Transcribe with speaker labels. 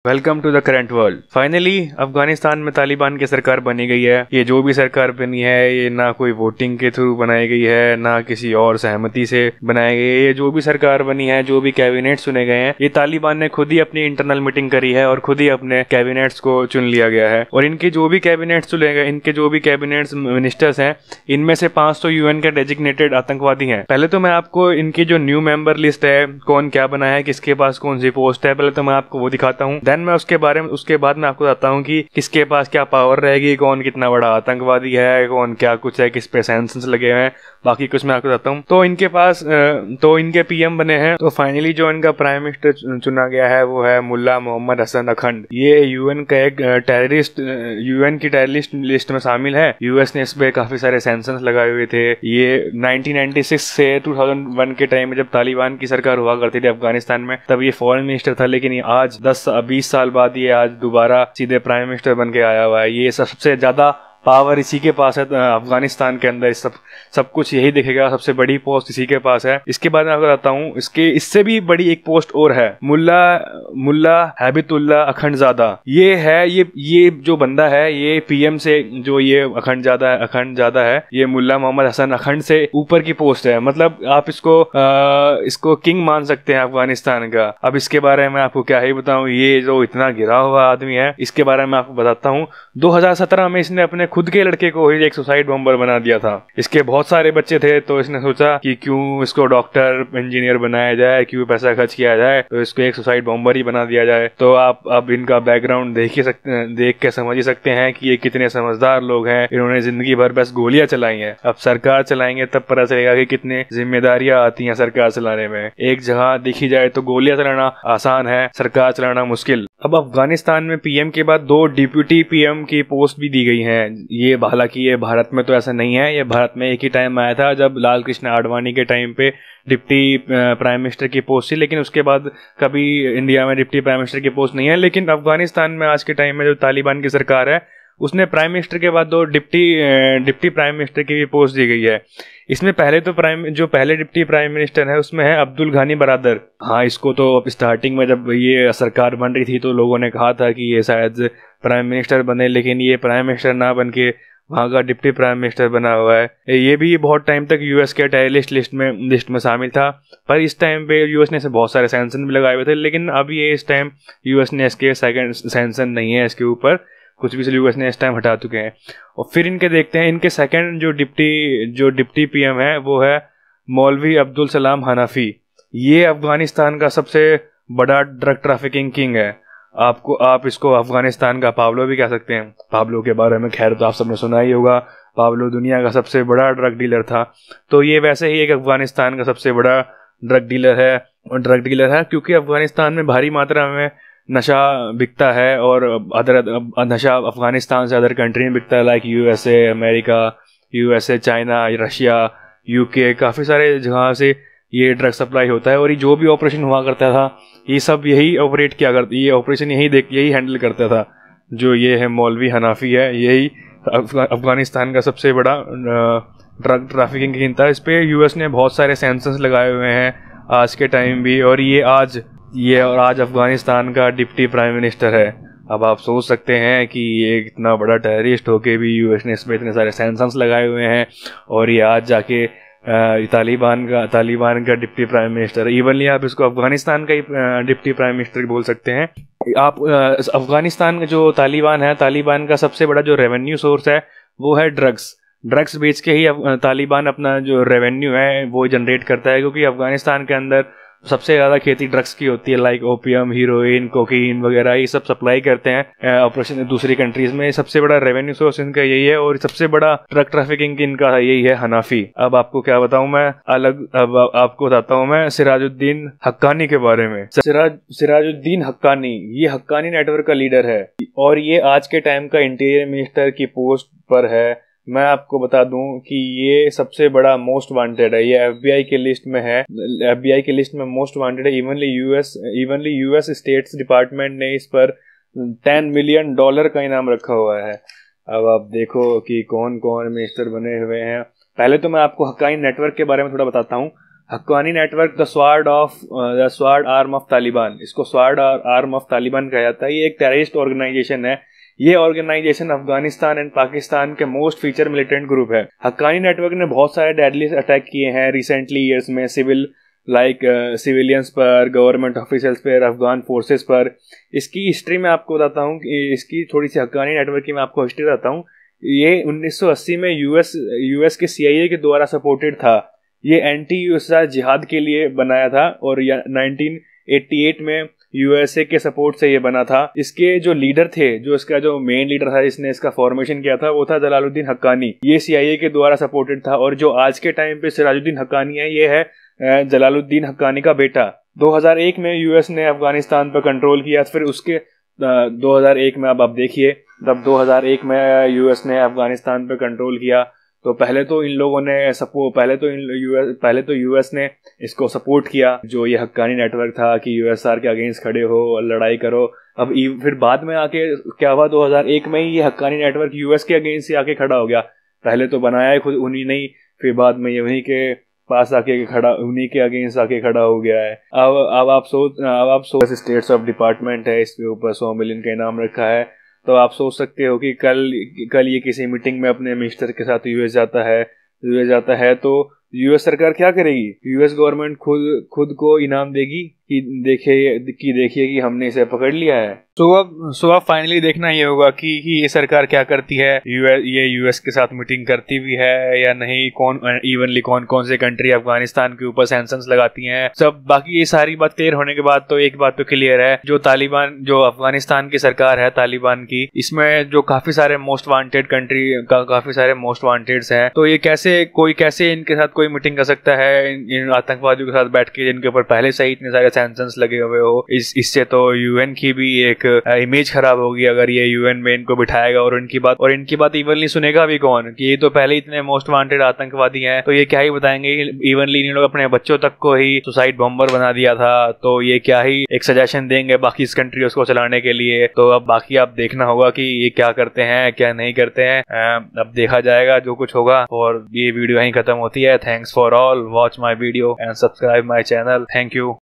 Speaker 1: Welcome to the current world. Finally Afghanistan में तालिबान की सरकार बनी गई है। ये जो भी सरकार बनी है ये ना कोई वोटिंग के थ्रू बनाई गई है ना किसी और सहमति से बनाई गई है। ये जो भी सरकार बनी है, जो भी कैबिनेट चुने गए हैं, ये तालिबान ने खुद ही अपनी इंटरनल मीटिंग करी है और खुद ही अपने कैबिनेट्स को चुन लिया गया है। और इनके जो भी कैबिनेट चुने गए, इनके जो भी कैबिनेट मिनिस्टर्स हैं, इनमें से 5 तो यूएन के डेजिग्नेटेड आतंकवादी हैं। पहले तो मैं आपको इनकी जो न्यू मेंबर लिस्ट है, कौन क्या बना है, किसके पास कौन सी पोस्ट है, पहले तो मैं आपको वो दिखाता हूँ। देन मैं उसके बाद मैं आपको बताता हूँ कि किसके पास क्या पावर रहेगी, कौन कितना बड़ा आतंकवादी है, कौन क्या कुछ है, किस पे सैंक्शंस लगे हुए हैं, बाकी कुछ मैं आपको बताता हूँ। तो इनके पास इनके पीएम बने हैं। तो फाइनली जो इनका प्राइम मिनिस्टर चुना गया है वो है मुल्ला मोहम्मद हसन अखंड। ये यूएन का एक टेररिस्ट, यूएन की टेररिस्ट लिस्ट में शामिल है। यूएस ने इस पे काफी सारे सैंक्शंस लगाए हुए थे। ये 1996 से 2001 के टाइम में जब तालिबान की सरकार हुआ करती थी अफगानिस्तान में, तब ये फॉरेन मिनिस्टर था। लेकिन ये आज 10-20 साल बाद ये आज दोबारा सीधे प्राइम मिनिस्टर बन के आया हुआ है। ये सबसे ज्यादा पावर इसी के पास है अफगानिस्तान के अंदर। सब कुछ यही दिखेगा, सबसे बड़ी पोस्ट इसी के पास है। इसके बाद मैं आपको बताता हूँ, इससे भी बड़ी एक पोस्ट और है, मुल्ला हैबितुल्लाह अखंडजादा। ये जो बंदा है, ये पीएम से जो ये अखंडजादा है, ये मुल्ला मोहम्मद हसन अखंड से ऊपर की पोस्ट है। मतलब आप इसको किंग मान सकते हैं अफगानिस्तान का। अब इसके बारे में आपको क्या ही बताऊं, ये जो इतना गिरा हुआ आदमी है, इसके बारे में आपको बताता हूँ। 2017 में इसने अपने खुद के लड़के को ही एक सुसाइड बॉम्बर बना दिया था। इसके बहुत सारे बच्चे थे, तो इसने सोचा कि क्यों इसको डॉक्टर इंजीनियर बनाया जाए, क्यों पैसा खर्च किया जाए, तो इसको एक सुसाइड बॉम्बर ही बना दिया जाए। तो आप अब इनका बैकग्राउंड देख के समझ ही सकते हैं कि ये कितने समझदार लोग हैं। इन्होंने जिंदगी भर बस गोलियां चलाई हैं। अब सरकार चलाएंगे तब पता चलेगा कि कितने जिम्मेदारियां आती हैं सरकार चलाने में। एक जगह देखी जाए तो गोलियां चलाना आसान है, सरकार चलाना मुश्किल। अब अफगानिस्तान में पीएम के बाद 2 डिप्यूटी पीएम की पोस्ट भी दी गई हैं। ये हालांकि ये भारत में तो ऐसा नहीं है। ये भारत में एक ही टाइम आया था जब लाल कृष्ण आडवाणी के टाइम पे डिप्टी प्राइम मिनिस्टर की पोस्ट थी, लेकिन उसके बाद कभी इंडिया में डिप्टी प्राइम मिनिस्टर की पोस्ट नहीं है। लेकिन अफगानिस्तान में आज के टाइम में जो तालिबान की सरकार है, उसने प्राइम मिनिस्टर के बाद 2 डिप्टी प्राइम मिनिस्टर की भी पोस्ट दी गई है। इसमें पहले डिप्टी प्राइम मिनिस्टर है उसमें है अब्दुल घनी बरादर। हाँ, इसको तो स्टार्टिंग में जब ये सरकार बन रही थी तो लोगों ने कहा था कि ये शायद प्राइम मिनिस्टर बने, लेकिन ये प्राइम मिनिस्टर ना बन के वहाँ का डिप्टी प्राइम मिनिस्टर बना हुआ है। ये भी बहुत टाइम तक यूएस के टेररिस्ट लिस्ट में शामिल था, पर इस टाइम पे यूएस ने बहुत सारे सैंक्शन भी लगाए हुए थे। लेकिन अब ये इस टाइम यूएस ने इसके सेकंड सैंक्शन नहीं है, इसके ऊपर कुछ भी यूएस ने इस टाइम हटा चुके हैं। और फिर इनके देखते हैं, इनके सेकंड जो डिप्टी पीएम है वो है मौलवी अब्दुल सलाम हनाफी। ये अफगानिस्तान का सबसे बड़ा ड्रग ट्रैफिकिंग किंग है। आप इसको अफगानिस्तान का पाब्लो भी कह सकते हैं। पाब्लो के बारे में खैर तो आप सबने सुना ही होगा। पाब्लो दुनिया का सबसे बड़ा ड्रग डीलर था। तो ये वैसे ही एक अफगानिस्तान का सबसे बड़ा ड्रग डीलर है क्योंकि अफगानिस्तान में भारी मात्रा में नशा बिकता है और नशा अफगानिस्तान से अदर कंट्री में बिकता है, like USA, China, Russia, UK, काफ़ी सारे जगह से ये ड्रग सप्लाई होता है। और ये जो भी ऑपरेशन हुआ करता था, ये सब यही ये ऑपरेशन यही हैंडल करता था। जो ये है मौलवी हनाफी है, यही अफगानिस्तान का सबसे बड़ा ड्रग ट्रैफिकिंग किंग था। इस पे यूएस ने बहुत सारे सैंक्शंस लगाए हुए हैं आज के टाइम भी, और आज अफगानिस्तान का डिप्टी प्राइम मिनिस्टर है। अब आप सोच सकते हैं कि ये इतना बड़ा टेररिस्ट होके भी यूएस ने इसमें इतने सारे सैंक्शंस लगाए हुए हैं, और ये आज जाके तालिबान का डिप्टी प्राइम मिनिस्टर। इवनली आप इसको अफगानिस्तान का ही डिप्टी प्राइम मिनिस्टर बोल सकते हैं। आप अफगानिस्तान का जो तालिबान का सबसे बड़ा जो रेवेन्यू सोर्स है वो है ड्रग्स बेच के ही तालिबान अपना जो रेवेन्यू है वो जनरेट करता है। क्योंकि अफगानिस्तान के अंदर सबसे ज्यादा खेती ड्रग्स की होती है, लाइक ओपियम, हीरोइन, कोकीन वगैरह, ये सब सप्लाई करते हैं ऑपरेशन दूसरी कंट्रीज में। सबसे बड़ा रेवेन्यू सोर्स इनका यही है, और सबसे बड़ा ट्रक ट्रैफिकिंग इनका यही है, हनाफी। अब आपको क्या बताऊं मैं, अब आपको बताता हूं मैं सिराजुद्दीन हक्कानी के बारे में। सिराजुद्दीन हक्कानी, ये हक्कानी नेटवर्क का लीडर है, और ये आज के टाइम का इंटीरियर मिनिस्टर की पोस्ट पर है। मैं आपको बता दूं कि ये सबसे बड़ा मोस्ट वांटेड है। ये एफबीआई के लिस्ट में है, एफबीआई के लिस्ट में मोस्ट वांटेड है। इवनली यूएस स्टेट्स डिपार्टमेंट ने इस पर $10 मिलियन का इनाम रखा हुआ है। अब आप देखो कि कौन कौन मिनिस्टर बने हुए हैं। पहले तो मैं आपको हक्कानी नेटवर्क के बारे में थोड़ा बताता हूँ। Haqqani network the sword arm of Taliban, इसको स्वार्ड आर्म ऑफ तालिबान कहा जाता है। ये एक टेररिस्ट ऑर्गेनाइजेशन है। ये ऑर्गेनाइजेशन अफगानिस्तान एंड पाकिस्तान के मोस्ट फीचर मिलिटेंट ग्रुप है। हक्कानी नेटवर्क ने बहुत सारे डेडली अटैक किए हैं रिसेंटली ईयर्स में, सिविलियंस पर, गवर्नमेंट ऑफिशियल्स पर, अफगान फोर्सेस पर। इसकी हिस्ट्री में आपको बताता हूँ, इसकी थोड़ी सी हक्कानी नेटवर्क की मैं आपको हिस्ट्री बताता हूँ। ये 1980 में यूएस के CIA के द्वारा सपोर्टेड था। ये एंटी यूएसआर जिहाद के लिए बनाया था और 1988 में USA के सपोर्ट से ये बना था। इसके जो लीडर थे, जो इसका जो मेन लीडर था जिसने इसका फॉर्मेशन किया था, वो था जलालुद्दीन हक्कानी। ये CIA के द्वारा सपोर्टेड था और जो आज के टाइम पे सिराजुद्दीन हक्कानी है, ये है जलालुद्दीन हक्कानी का बेटा। 2001 में यूएस ने अफगानिस्तान पर कंट्रोल किया। फिर उसके 2001 में अब आप देखिए, तब 2001 में यूएस ने अफगानिस्तान पर कंट्रोल किया। तो पहले तो इन लोगों ने पहले तो यूएस ने इसको सपोर्ट किया, जो ये हक्कानी नेटवर्क था कि यूएसआर के अगेंस्ट खड़े हो और लड़ाई करो। अब फिर बाद में आके क्या हुआ, 2001 में ही ये हक्कानी नेटवर्क यूएस के अगेंस्ट से आके खड़ा हो गया। पहले तो बनाया है खुद उन्हीं ने, फिर बाद में ये वहीं के पास आके खड़ा, उन्हीं के अगेंस्ट आके खड़ा हो गया है। अब आप सोच स्टेट्स ऑफ डिपार्टमेंट है, इसके ऊपर 100 मिलियन का इनाम रखा है। तो आप सोच सकते हो कि कल ये किसी मीटिंग में अपने मिनिस्टर के साथ यूएस जाता है तो यूएस सरकार क्या करेगी? यूएस गवर्नमेंट खुद को इनाम देगी कि देखिए कि हमने इसे पकड़ लिया है। तो अब फाइनली देखना ये होगा कि ये सरकार क्या करती है। ये यूएस के साथ मीटिंग करती भी है या नहीं, कौन से कंट्री अफगानिस्तान के ऊपर सैंक्शंस लगाती हैं। सब बाकी ये सारी बात क्लियर होने के बाद तो एक बात तो क्लियर है, जो अफगानिस्तान की सरकार है तालिबान की, इसमें जो काफी सारे मोस्ट वांटेड हैं। तो ये कैसे इनके साथ कोई मीटिंग कर सकता है इन आतंकवादियों के साथ बैठ के, जिनके ऊपर पहले से ही इतने सारे सैंक्शंस लगे हुए हो। इससे तो यूएन की भी एक इमेज खराब होगी अगर ये यूएन में इनको बिठाएगा और इनकी बात इवनली सुनेगा भी कौन, कि ये तो पहले इतने मोस्ट वांटेड आतंकवादी हैं। तो ये क्या ही बताएंगे, इवनली इन लोग अपने बच्चों तक को ही सुसाइड बॉम्बर बना दिया था। तो ये क्या ही एक सजेशन देंगे बाकी इस कंट्रीज को चलाने के लिए। तो अब बाकी आप देखना होगा कि ये क्या करते हैं क्या नहीं करते हैं। अब देखा जाएगा जो कुछ होगा। और ये वीडियो यहीं खत्म होती है। Thanks for all, watch my video and subscribe my channel. Thank you.